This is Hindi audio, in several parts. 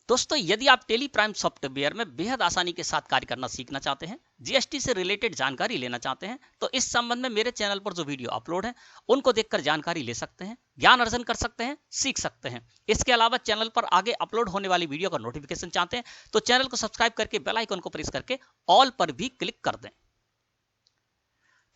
दोस्तों, यदि आप टेली प्राइम सॉफ्टवेयर में बेहद आसानी के साथ कार्य करना सीखना चाहते हैं, जीएसटी से रिलेटेड जानकारी लेना चाहते हैं, तो इस संबंध में मेरे चैनल पर जो वीडियो अपलोड है उनको देखकर जानकारी ले सकते हैं, ज्ञान अर्जन कर सकते हैं, सीख सकते हैं। इसके अलावा चैनल पर आगे अपलोड होने वाली वीडियो का नोटिफिकेशन चाहते हैं तो चैनल को सब्सक्राइब करके बेल आइकन को प्रेस करके ऑल पर भी क्लिक कर दें।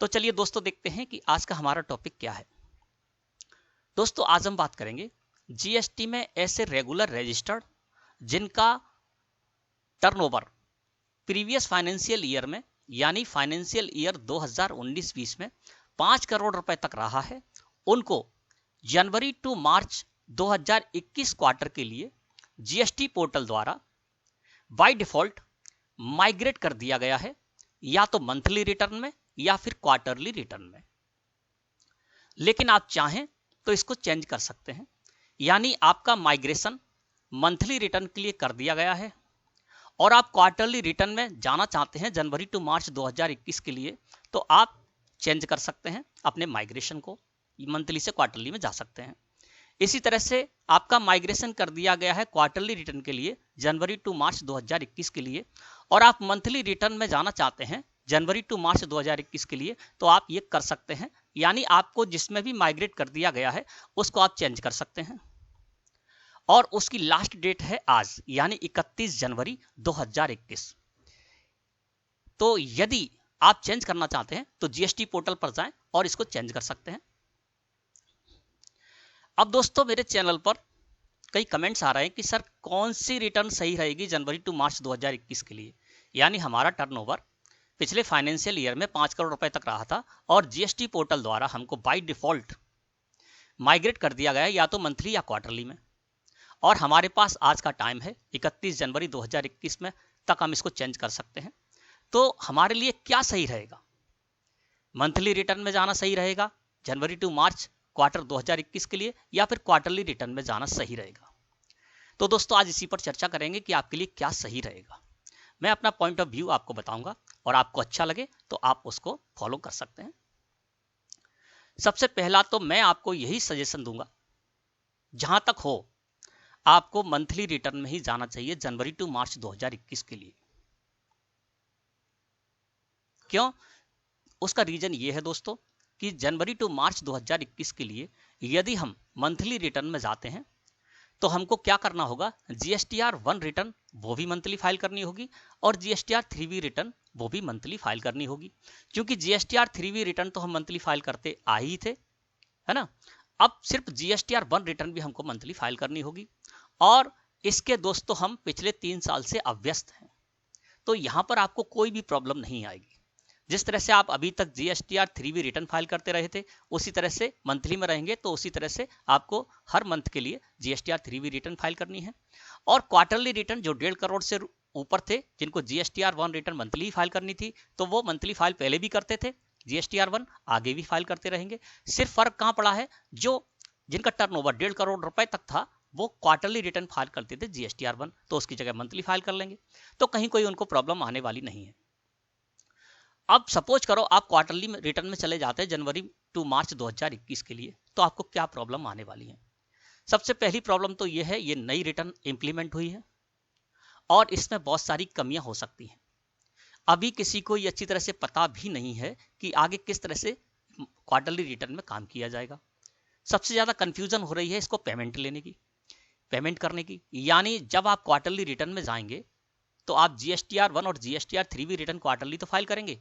तो चलिए दोस्तों, देखते हैं कि आज का हमारा टॉपिक क्या है। दोस्तों, आज हम बात करेंगे जीएसटी में ऐसे रेगुलर रजिस्टर्ड जिनका टर्नओवर प्रीवियस फाइनेंशियल ईयर में यानी फाइनेंशियल ईयर 2019-20 में 5 करोड़ रुपए तक रहा है, उनको जनवरी टू मार्च 2021 क्वार्टर के लिए जीएसटी पोर्टल द्वारा बाय डिफॉल्ट माइग्रेट कर दिया गया है, या तो मंथली रिटर्न में या फिर क्वार्टरली रिटर्न में। लेकिन आप चाहें तो इसको चेंज कर सकते हैं, यानी आपका माइग्रेशन मंथली रिटर्न के लिए कर दिया गया है और आप क्वार्टरली रिटर्न में जाना चाहते हैं जनवरी टू मार्च 2021 के लिए, तो आप चेंज कर सकते हैं अपने माइग्रेशन को, मंथली से क्वार्टरली में जा सकते हैं। इसी तरह से आपका माइग्रेशन कर दिया गया है क्वार्टरली रिटर्न के लिए जनवरी टू मार्च 2021 के लिए, और आप मंथली रिटर्न में जाना चाहते हैं जनवरी टू मार्च 2021 के लिए, तो आप ये कर सकते हैं। यानी आपको जिसमें भी माइग्रेट कर दिया गया है उसको आप चेंज कर सकते हैं, और उसकी लास्ट डेट है आज, यानी 31 जनवरी 2021। तो यदि आप चेंज करना चाहते हैं तो जीएसटी पोर्टल पर जाएं और इसको चेंज कर सकते हैं। अब दोस्तों, मेरे चैनल पर कई कमेंट्स आ रहे हैं कि सर कौन सी रिटर्न सही रहेगी जनवरी टू मार्च 2021 के लिए। यानी हमारा टर्नओवर पिछले फाइनेंशियल ईयर में 5 करोड़ रुपए तक रहा था और जीएसटी पोर्टल द्वारा हमको बाय डिफॉल्ट माइग्रेट कर दिया गया या तो मंथली या क्वार्टरली में, और हमारे पास आज का टाइम है 31 जनवरी 2021 में तक हम इसको चेंज कर सकते हैं। तो हमारे लिए क्या सही रहेगा? मंथली रिटर्न में जाना सही रहेगा जनवरी टू मार्च क्वार्टर 2021 के लिए, या फिर क्वार्टरली रिटर्न में जाना सही रहेगा? तो दोस्तों, आज इसी पर चर्चा करेंगे कि आपके लिए क्या सही रहेगा। मैं अपना पॉइंट ऑफ व्यू आपको बताऊंगा और आपको अच्छा लगे तो आप उसको फॉलो कर सकते हैं। सबसे पहला तो मैं आपको यही सजेशन दूंगा, जहां तक हो आपको मंथली रिटर्न में ही जाना चाहिए जनवरी टू मार्च 2021 के लिए। क्यों? उसका रीजन ये है दोस्तों कि जनवरी टू मार्च 2021 के लिए यदि हम मंथली रिटर्न में जाते हैं तो हमको क्या करना होगा, जीएसटीआर 1 रिटर्न वो भी मंथली फाइल करनी होगी और जीएसटीआर 3V रिटर्न वो भी मंथली फाइल करनी होगी। क्योंकि जीएसटीआर 3V रिटर्न तो हम मंथली फाइल करते आ ही थे, है ना। अब सिर्फ जीएसटीआर 1 रिटर्न भी हमको मंथली फाइल करनी होगी, और इसके दोस्तों हम पिछले 3 साल से अभ्यस्त हैं, तो यहां पर आपको कोई भी प्रॉब्लम नहीं आएगी। जिस तरह से आप अभी तक जीएसटीआर 3V रिटर्न फाइल करते रहे थे उसी तरह से मंथली में रहेंगे, तो उसी तरह से आपको हर मंथ के लिए जीएसटीआर 3V रिटर्न फाइल करनी है। और क्वार्टरली रिटर्न जो 1.5 करोड़ से ऊपर थे, जिनको जीएसटीआर 1 रिटर्न मंथली फाइल करनी थी, तो वो मंथली फाइल पहले भी करते थे, जीएसटीआर 1 आगे भी फाइल करते रहेंगे। सिर्फ फर्क कहां पड़ा है, जो जिनका टर्नओवर 1.5 करोड़ रुपए तक था वो क्वार्टरली रिटर्न फाइल करते थे जीएसटीआर 1, तो उसकी जगह मंथली फाइल कर लेंगे, तो कहीं कोई उनको प्रॉब्लम आने वाली नहीं है। अब सपोज करो आप क्वार्टरली रिटर्न में चले जाते हैं जनवरी टू मार्च 2021 के लिए, तो आपको क्या प्रॉब्लम आने वाली है? सबसे पहली प्रॉब्लम तो यह है, ये नई रिटर्न इंप्लीमेंट हुई है और इसमें बहुत सारी कमियां हो सकती हैं। अभी किसी को ये अच्छी तरह से पता भी नहीं है कि आगे किस तरह से क्वार्टरली रिटर्न में काम किया जाएगा। सबसे ज्यादा कंफ्यूजन हो रही है इसको पेमेंट करने की। यानी जब आप क्वार्टरली रिटर्न में जाएंगे तो आप जीएसटीआर 1 और जीएसटीआर 3V रिटर्न क्वार्टरली तो फाइल करेंगे,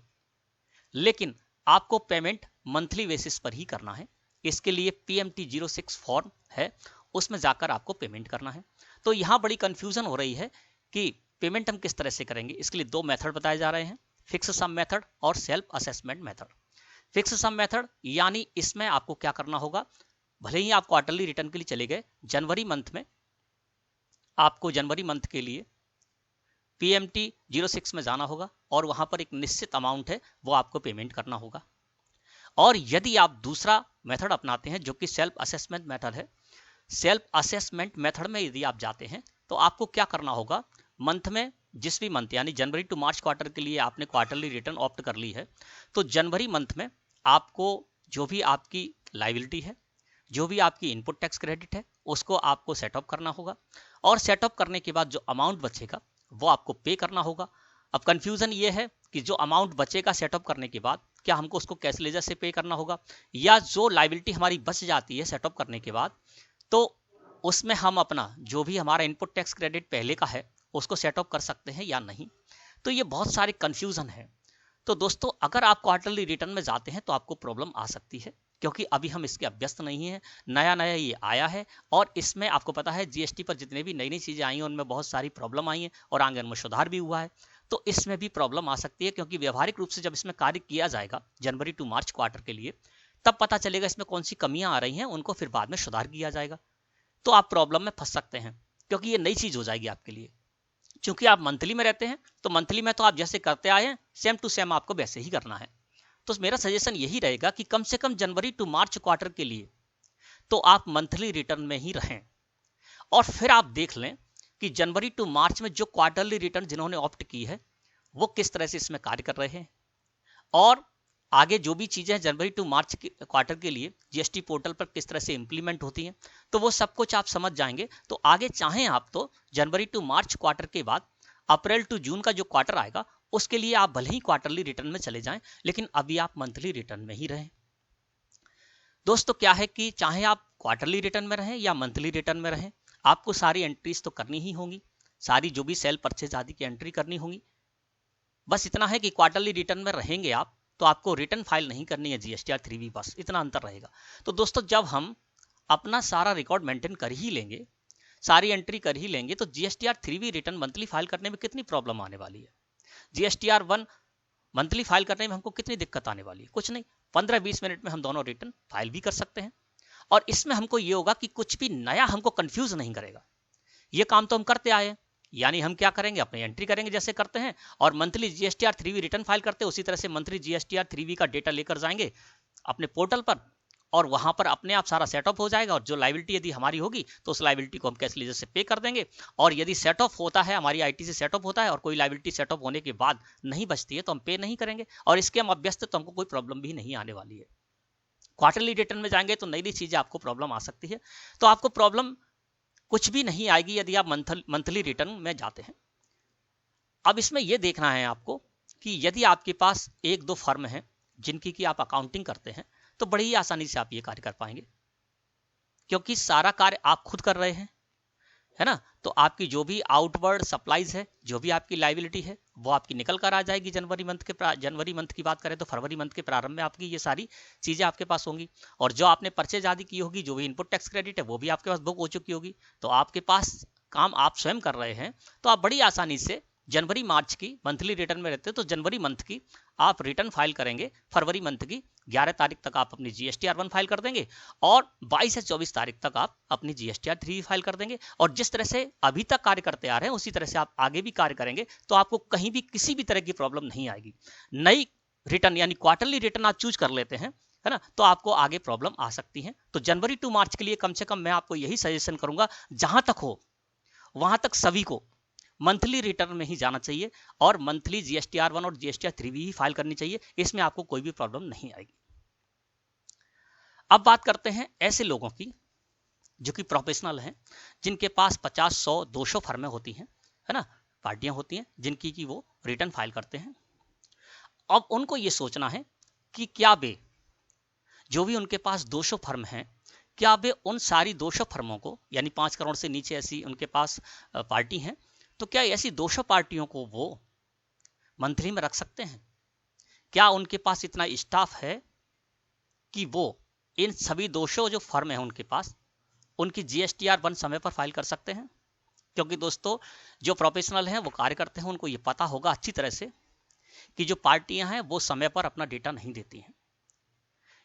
लेकिन आपको पेमेंट मंथली बेसिस पर ही करना है। इसके लिए PMT 06 फॉर्म है, उसमें जाकर आपको पेमेंट करना है। तो यहां बड़ी कंफ्यूजन हो रही है कि पेमेंट हम किस तरह से करेंगे। इसके लिए 2 मेथड बताए जा रहे हैं, फिक्स सम मेथड और self assessment method. Fix sum method यानी इसमें आपको क्या करना होगा, भले ही आप क्वार्टरली रिटर्न के लिए चले गए, जनवरी मंथ में आपको जनवरी मंथ के लिए PMT 06 में जाना होगा और वहां पर एक निश्चित अमाउंट है वो आपको पेमेंट करना होगा। और यदि आप दूसरा मेथड अपनाते हैं जो कि सेल्फ असेसमेंट मेथड है, सेल्फ असेसमेंट मेथड में यदि आप जाते हैं तो आपको क्या करना होगा, मंथ में जिस भी मंथ यानी जनवरी टू मार्च क्वार्टर के लिए आपने क्वार्टरली रिटर्न ऑप्ट कर ली है, तो जनवरी मंथ में आपको जो भी आपकी लायबिलिटी है, जो भी आपकी इनपुट टैक्स क्रेडिट है, उसको आपको सेटअप करना होगा, और सेटअप करने के बाद जो अमाउंट बचेगा वो आपको पे करना होगा। अब कंफ्यूजन ये है कि जो अमाउंट बचेगा सेटअप करने के बाद, क्या हमको उसको कैश लेजर से पे करना होगा, या जो लायबिलिटी हमारी बच जाती है सेटअप करने के बाद, तो उसमें हम अपना जो भी हमारा इनपुट टैक्स क्रेडिट पहले का है उसको सेटअप कर सकते हैं या नहीं। तो ये बहुत सारे कंफ्यूजन है। तो दोस्तों, अगर आप क्वार्टरली रिटर्न में जाते हैं तो आपको प्रॉब्लम आ सकती है, क्योंकि अभी हम इसके अभ्यस्त नहीं हैं, नया नया ये आया है, और इसमें आपको पता है जीएसटी पर जितने भी नई नई चीज़ें आई हैं उनमें बहुत सारी प्रॉब्लम आई हैं और आगे उनमें सुधार भी हुआ है। तो इसमें भी प्रॉब्लम आ सकती है, क्योंकि व्यवहारिक रूप से जब इसमें कार्य किया जाएगा जनवरी टू मार्च क्वार्टर के लिए, तब पता चलेगा इसमें कौन सी कमियां आ रही हैं, उनको फिर बाद में सुधार किया जाएगा। तो आप प्रॉब्लम में फंस सकते हैं, क्योंकि ये नई चीज़ हो जाएगी आपके लिए। चूंकि आप मंथली में रहते हैं, तो मंथली में तो आप जैसे करते आए हैं सेम टू सेम आपको वैसे ही करना है। तो मेरा सजेशन यही रहेगा कि कम से कम जनवरी टू मार्च क्वार्टर के लिए तो आप मंथली रिटर्न में ही रहें, और फिर आप देख लें कि जनवरी टू मार्च में जो क्वार्टरली रिटर्न जिन्होंने ऑप्ट की है वो किस तरह से इसमें कार्य कर रहे हैं, और आगे जो भी चीजें जनवरी टू मार्च के क्वार्टर के लिए जीएसटी पोर्टल पर किस तरह से इंप्लीमेंट होती हैं, तो वो सब कुछ आप समझ जाएंगे। तो आगे चाहें आप तो जनवरी टू मार्च क्वार्टर के बाद अप्रैल टू जून का जो क्वार्टर आएगा उसके लिए आप भले ही क्वार्टरली रिटर्न में चले जाएं, लेकिन अभी आप मंथली रिटर्न में ही रहें। दोस्तों, क्या है कि चाहे आप क्वार्टरली रिटर्न में रहें या मंथली रिटर्न में रहें, आपको सारी एंट्रीज तो करनी ही होंगी, सारी जो भी सेल परचेज आदि की एंट्री करनी होगी। बस इतना है कि क्वार्टरली रिटर्न में रहेंगे आप तो आपको रिटर्न फाइल नहीं करनी है जीएसटीआर 3B, बस इतना अंतर रहेगा। तो दोस्तों, जब हम अपना सारा रिकॉर्ड मेंटेन कर ही लेंगे, सारी एंट्री कर ही लेंगे, तो GSTR 3B return monthly file करने में कितनी प्रॉब्लम आने वाली है, जीएसटीआर 1 मंथली फाइल करने में हमको कितनी दिक्कत आने वाली है, कुछ नहीं, 15-20 मिनट में हम दोनों रिटर्न फाइल भी कर सकते हैं। और इसमें हमको ये होगा कि कुछ भी नया हमको कंफ्यूज नहीं करेगा, ये काम तो हम करते आए हैं, यानी हम क्या करेंगे, अपनी एंट्री करेंगे जैसे करते हैं, और monthly GSTR 3B return file करते हैं उसी तरह से मंथली जीएसटीआर 3B का डेटा लेकर जाएंगे अपने पोर्टल पर, और वहां पर अपने आप सारा सेटअप हो जाएगा, और जो लायबिलिटी यदि हमारी होगी तो उस लायबिलिटी को हम कैश लेजर से पे कर देंगे। और यदि सेटअप होता है, हमारी आईटी से सेटअप होता है और कोई लायबिलिटी सेटअप होने के बाद नहीं बचती है, तो हम पे नहीं करेंगे, और इसके हम अभ्यस्त तो हमको कोई प्रॉब्लम भी नहीं आने वाली है। क्वार्टरली रिटर्न में जाएंगे तो नई नई चीजें आपको प्रॉब्लम आ सकती है, तो आपको प्रॉब्लम कुछ भी नहीं आएगी यदि आप मंथली रिटर्न में जाते हैं। अब इसमें यह देखना है आपको कि यदि आपके पास एक दो फर्म है जिनकी की आप अकाउंटिंग करते हैं, तो बड़ी ही आसानी से आप ये कार्य कर पाएंगे, क्योंकि सारा कार्य आप खुद कर रहे हैं, है ना। तो आपकी जो भी आउटवर्ड सप्लाईज है, जो भी आपकी लायबिलिटी है, वो आपकी निकल कर आ जाएगी। जनवरी मंथ की बात करें तो फरवरी मंथ के प्रारंभ में आपकी ये सारी चीजें आपके पास होंगी, और जो आपने परचेज आदि की होगी, जो भी इनपुट टैक्स क्रेडिट है, वो भी आपके पास बुक हो चुकी होगी। तो आपके पास काम आप स्वयं कर रहे हैं, तो आप बड़ी आसानी से जनवरी मार्च की मंथली रिटर्न में रहते हैं, तो जनवरी मंथ की आप रिटर्न फाइल करेंगे, फरवरी मंथ की 11 तारीख तक आप अपनी जीएसटीआर 1 फाइल कर देंगे, और 22 से 24 तारीख तक आप अपनी जीएसटीआर 3 फाइल कर देंगे। और जिस तरह से अभी तक कार्य करते आ रहे हैं उसी तरह से आप आगे भी कार्य करेंगे, तो आपको कहीं भी किसी भी तरह की प्रॉब्लम नहीं आएगी। नई रिटर्न यानी क्वार्टरली रिटर्न आप चूज कर लेते हैं, है ना, तो आपको आगे प्रॉब्लम आ सकती है। तो जनवरी टू मार्च के लिए कम से कम मैं आपको यही सजेशन करूंगा, जहां तक हो वहां तक सभी को मंथली रिटर्न में ही जाना चाहिए, और मंथली जीएसटीआर 1 और जीएसटीआर 3 ही फाइल करनी चाहिए, इसमें आपको कोई भी प्रॉब्लम नहीं आएगी। अब बात करते हैं ऐसे लोगों की जो कि प्रोफेशनल हैं, जिनके पास 50, 100, 200 फर्में होती हैं, है ना, पार्टियां होती हैं जिनकी की वो रिटर्न फाइल करते हैं। अब उनको ये सोचना है कि क्या वे, जो भी उनके पास 200 फर्म हैं, क्या वे उन सारी 200 फर्मों को, यानी 5 करोड़ से नीचे ऐसी उनके पास पार्टी हैं, तो क्या ऐसी 200 पार्टियों को वो मंथली में रख सकते हैं? क्या उनके पास इतना स्टाफ है कि वो इन सभी 200 जो फर्म है उनके पास, उनकी जीएसटीआर 1 समय पर फाइल कर सकते हैं? क्योंकि दोस्तों, जो प्रोफेशनल हैं वो कार्य करते हैं, उनको ये पता होगा अच्छी तरह से कि जो पार्टियां हैं वो समय पर अपना डेटा नहीं देती हैं।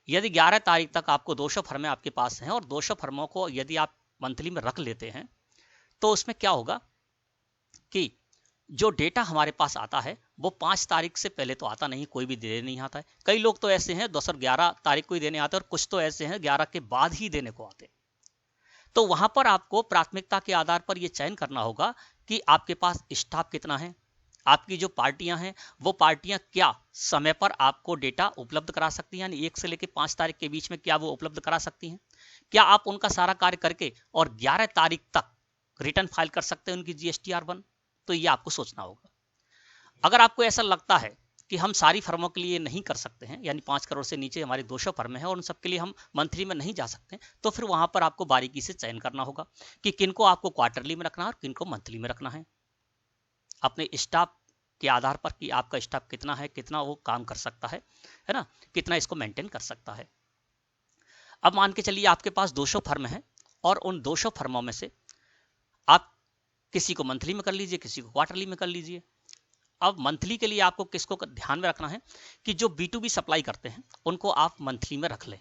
यदि 11 तारीख तक आपको 200 फर्में आपके पास हैं, और 200 फर्मों को यदि आप मंथली में रख लेते हैं, तो उसमें क्या होगा कि जो डेटा हमारे पास आता है वो 5 तारीख से पहले तो आता नहीं, कोई भी देने नहीं आता है। कई लोग तो ऐसे हैं 10 और 11 तारीख को ही देने आते हैं, और कुछ तो ऐसे हैं 11 के बाद ही देने को आते हैं। तो वहां पर आपको प्राथमिकता के आधार पर यह चयन करना होगा कि आपके पास स्टाफ कितना है, आपकी जो पार्टियां हैं वो पार्टियां क्या समय पर आपको डेटा उपलब्ध करा सकती हैं, यानी 1 से लेकर 5 तारीख के बीच में क्या वो उपलब्ध करा सकती हैं। क्या आप उनका सारा कार्य करके और 11 तारीख तक रिटर्न फाइल कर सकते हैं उनकी GSTR1? तो ये आपको सोचना होगा। अगर आपको ऐसा लगता है कि हम सारी फर्मों के लिए नहीं कर सकते हैं, यानी 5 करोड़ से नीचे हमारी 200 फर्में हैं और उन सबके लिए हम मंथली में नहीं जा सकते, तो फिर वहां पर आपको बारीकी से चयन करना होगा कि किनको आपको क्वार्टरली में रखना है और किनको मंथली में रखना है, अपने स्टाफ के आधार पर कि आपका स्टाफ कितना है, कितना वो काम कर सकता है ना, कितना इसको मेंटेन कर सकता है। अब मान के चलिए आपके पास 200 फर्म है और उन 200 फर्मों में से आप किसी को मंथली में कर लीजिए, किसी को क्वार्टरली में कर लीजिए। अब मंथली के लिए आपको किसको ध्यान में रखना है कि जो B2B सप्लाई करते हैं उनको आप मंथली में रख लें,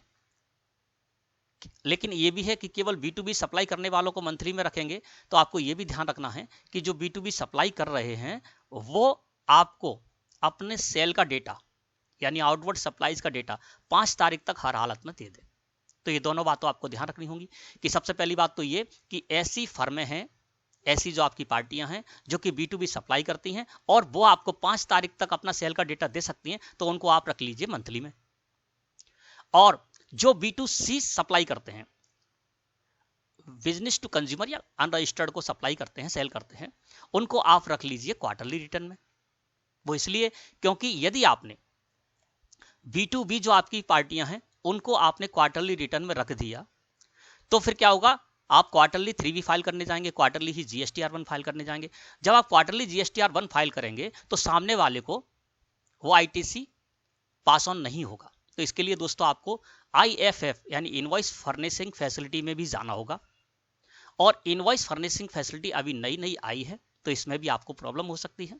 लेकिन ये भी है कि केवल B2B सप्लाई करने वालों को मंथली में रखेंगे तो आपको ये भी ध्यान रखना है कि जो B2B सप्लाई कर रहे हैं वो आपको अपने सेल का डेटा यानी आउटवर्ड सप्लाईज का डेटा 5 तारीख तक हर हालत में दे दे। तो ये दोनों बातों आपको ध्यान रखनी होंगी कि सबसे पहली बात तो ये कि ऐसी फर्में हैं, ऐसी जो आपकी पार्टियां हैं जो कि B2B सप्लाई करती हैं और वो आपको 5 तारीख तक अपना सेल का डेटा दे सकती हैं, तो उनको आप रख लीजिए मंथली में। और जो B2C सप्लाई करते हैं, बिजनेस टू कंज्यूमर या अनरजिस्टर्ड को सप्लाई करते हैं, सेल करते हैं, उनको आप रख लीजिए क्वार्टरली रिटर्न में। वो इसलिए क्योंकि यदि आपने B2B जो आपकी पार्टियां हैं उनको आपने क्वार्टरली रिटर्न में रख दिया तो फिर क्या होगा, आप क्वार्टरली 3B फाइल करने जाएंगे, क्वार्टरली ही GSTR1 फाइल करने जाएंगे। जब आप क्वार्टरली GSTR1 फाइल करेंगे तो सामने वाले को वो ITC पास ऑन नहीं होगा। तो इसके लिए दोस्तों आपको IFF यानी इनवॉइस फर्निशिंग फैसिलिटी में भी जाना होगा, और इनवॉइस फर्निशिंग फैसिलिटी अभी नई नई आई है तो इसमें भी आपको प्रॉब्लम हो सकती है।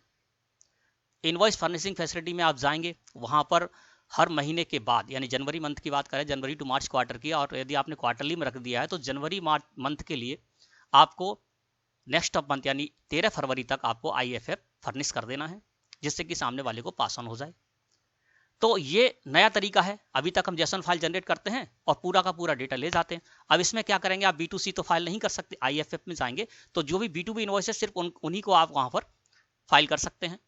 इनवॉइस फर्निशिंग फैसिलिटी में आप जाएंगे, वहां पर हर महीने के बाद यानी जनवरी मंथ की बात करें, जनवरी टू मार्च क्वार्टर की, और यदि आपने क्वार्टरली में रख दिया है तो जनवरी मंथ के लिए आपको नेक्स्ट ऑफ मंथ यानी 13 फरवरी तक आपको IFF फर्निश कर देना है, जिससे कि सामने वाले को पास ऑन हो जाए। तो ये नया तरीका है। अभी तक हम JSON फाइल जनरेट करते हैं और पूरा का पूरा डेटा ले जाते हैं। अब इसमें क्या करेंगे, आप B2C तो फाइल नहीं कर सकते, IFF में जाएंगे तो जो भी B2B इनवॉइस है सिर्फ उन्हीं को आप वहां पर फाइल कर सकते हैं,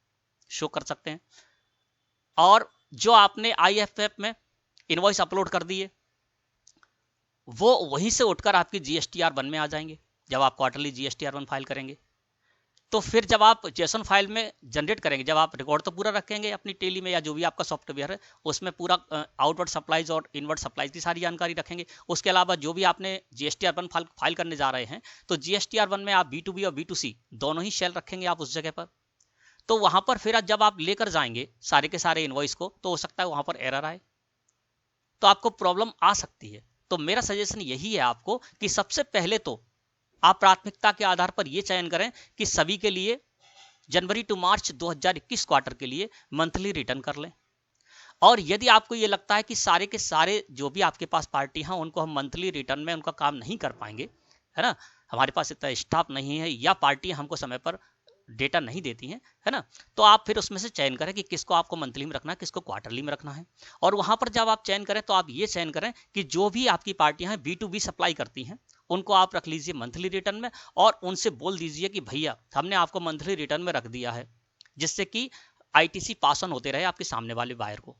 शो कर सकते हैं। और जो आपने IFF में इनवॉइस अपलोड कर दिए वो वहीं से उठकर आपकी GSTR1 में आ जाएंगे जब आप क्वार्टरली GSTR1 फाइल करेंगे। तो फिर जब आप JSON फाइल में जनरेट करेंगे, जब आप रिकॉर्ड तो पूरा रखेंगे अपनी टेली में या जो भी आपका सॉफ्टवेयर है उसमें पूरा आउटवर्ड सप्लाईज और इनवर्ड सप्लाईज की सारी जानकारी रखेंगे। उसके अलावा जो भी आपने GSTR1 फाइल करने जा रहे हैं तो GSTR1 में आप B2B और B2C दोनों ही शेल रखेंगे आप उस जगह पर। तो वहां पर फिर जब आप लेकर जाएंगे सारे के सारे इनवॉइस को तो हो सकता है वहां पर एरर आए, तो आपको प्रॉब्लम आ सकती है। तो मेरा सजेशन यही है आपको कि सबसे पहले तो आप प्राथमिकता के आधार पर यह चयन करें कि सभी के लिए जनवरी टू मार्च 2021 क्वार्टर के लिए मंथली रिटर्न कर लें। और यदि आपको यह लगता है कि सारे के सारे जो भी आपके पास पार्टी हैं उनको हम मंथली रिटर्न में उनका काम नहीं कर पाएंगे, है ना, हमारे पास इतना स्टाफ नहीं है या पार्टी हमको समय पर डेटा नहीं देती हैं, है ना, तो आप फिर उसमें से चयन करें कि किसको आपको मंथली में रखना है, किसको क्वार्टरली में रखना है। और वहां पर जब आप चयन करें तो आप ये चयन करें कि जो भी आपकी पार्टियां हैं B2B सप्लाई करती हैं उनको आप रख लीजिए मंथली रिटर्न में, और उनसे बोल दीजिए कि भैया हमने आपको मंथली रिटर्न में रख दिया है, जिससे कि ITC पास ऑन होते रहे आपके सामने वाले बायर को।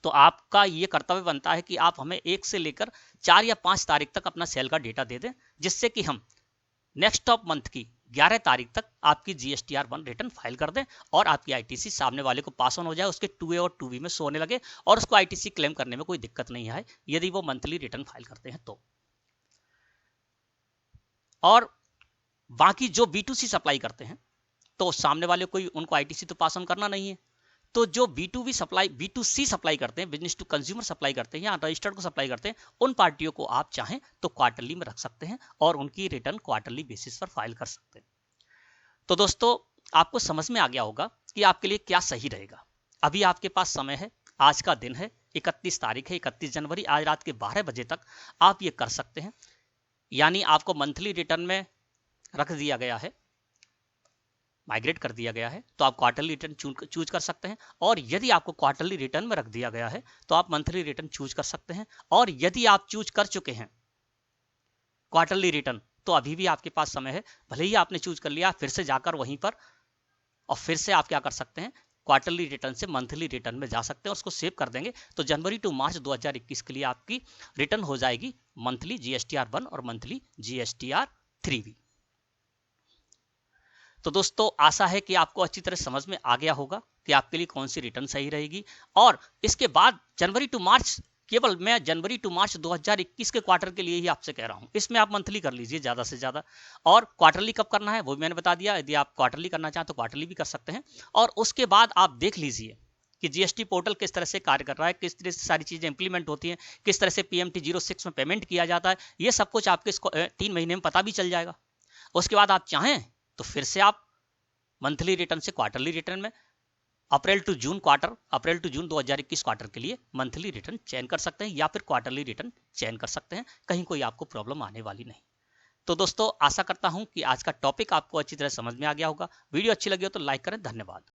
तो आपका ये कर्तव्य बनता है कि आप हमें 1 से लेकर 4 या 5 तारीख तक अपना सेल का डेटा दे दें, जिससे कि हम नेक्स्ट ऑफ मंथ की 11 तारीख तक आपकी GSTR1 रिटर्न फाइल कर दें और आपकी ITC सामने वाले को पास ऑन हो जाए, उसके 2A और 2B में सोने लगे और उसको ITC क्लेम करने में कोई दिक्कत नहीं आए यदि वो मंथली रिटर्न फाइल करते हैं तो। और बाकी जो B2C सप्लाई करते हैं तो सामने वाले को उनको ITC तो पास ऑन करना नहीं है, तो जो B2C सप्लाई करते हैं, बिजनेस टू कंज्यूमर सप्लाई करते हैं या रजिस्टर्ड को सप्लाई करते हैं, उन पार्टियों को आप चाहें तो क्वार्टरली में रख सकते हैं और उनकी रिटर्न क्वार्टरली बेसिस पर फाइल कर सकते हैं। तो दोस्तों आपको समझ में आ गया होगा कि आपके लिए क्या सही रहेगा। अभी आपके पास समय है, आज का दिन है 31 तारीख है, 31 जनवरी, आज रात के 12 बजे तक आप ये कर सकते हैं। यानी आपको मंथली रिटर्न में रख दिया गया है, माइग्रेट कर दिया गया है, तो आप क्वार्टरली रिटर्न चूज कर सकते हैं। और यदि आपको क्वार्टरली रिटर्न में रख दिया गया है तो आप मंथली रिटर्न चूज कर सकते हैं। और यदि आप चूज कर चुके हैं क्वार्टरली रिटर्न तो अभी भी आपके पास समय है, भले ही आपने चूज कर लिया, फिर से जाकर वहीं पर और फिर से आप क्या कर सकते हैं, क्वार्टरली रिटर्न से मंथली रिटर्न में जा सकते हैं और उसको सेव कर देंगे तो जनवरी टू मार्च 2021 के लिए आपकी रिटर्न हो जाएगी मंथली GSTR 1 और मंथली GSTR 3 भी। तो दोस्तों आशा है कि आपको अच्छी तरह समझ में आ गया होगा कि आपके लिए कौन सी रिटर्न सही रहेगी। और इसके बाद जनवरी टू मार्च, केवल मैं जनवरी टू मार्च 2021 के क्वार्टर के लिए ही आपसे कह रहा हूं, इसमें आप मंथली कर लीजिए ज्यादा से ज्यादा। और क्वार्टरली कब करना है वो मैंने बता दिया, यदि आप क्वार्टरली करना चाहें तो क्वार्टरली भी कर सकते हैं। और उसके बाद आप देख लीजिए कि जीएसटी पोर्टल किस तरह से कार्य कर रहा है, किस तरह से सारी चीजें इंप्लीमेंट होती हैं, किस तरह से PMT 06 में पेमेंट किया जाता है, ये सब कुछ आपके 3 महीने में पता भी चल जाएगा। उसके बाद आप चाहें तो फिर से आप मंथली रिटर्न से क्वार्टरली रिटर्न में अप्रैल टू जून 2021 क्वार्टर के लिए मंथली रिटर्न चयन कर सकते हैं या फिर क्वार्टरली रिटर्न चयन कर सकते हैं, कहीं कोई आपको प्रॉब्लम आने वाली नहीं। तो दोस्तों आशा करता हूं कि आज का टॉपिक आपको अच्छी तरह समझ में आ गया होगा। वीडियो अच्छी लगी हो तो लाइक करें। धन्यवाद।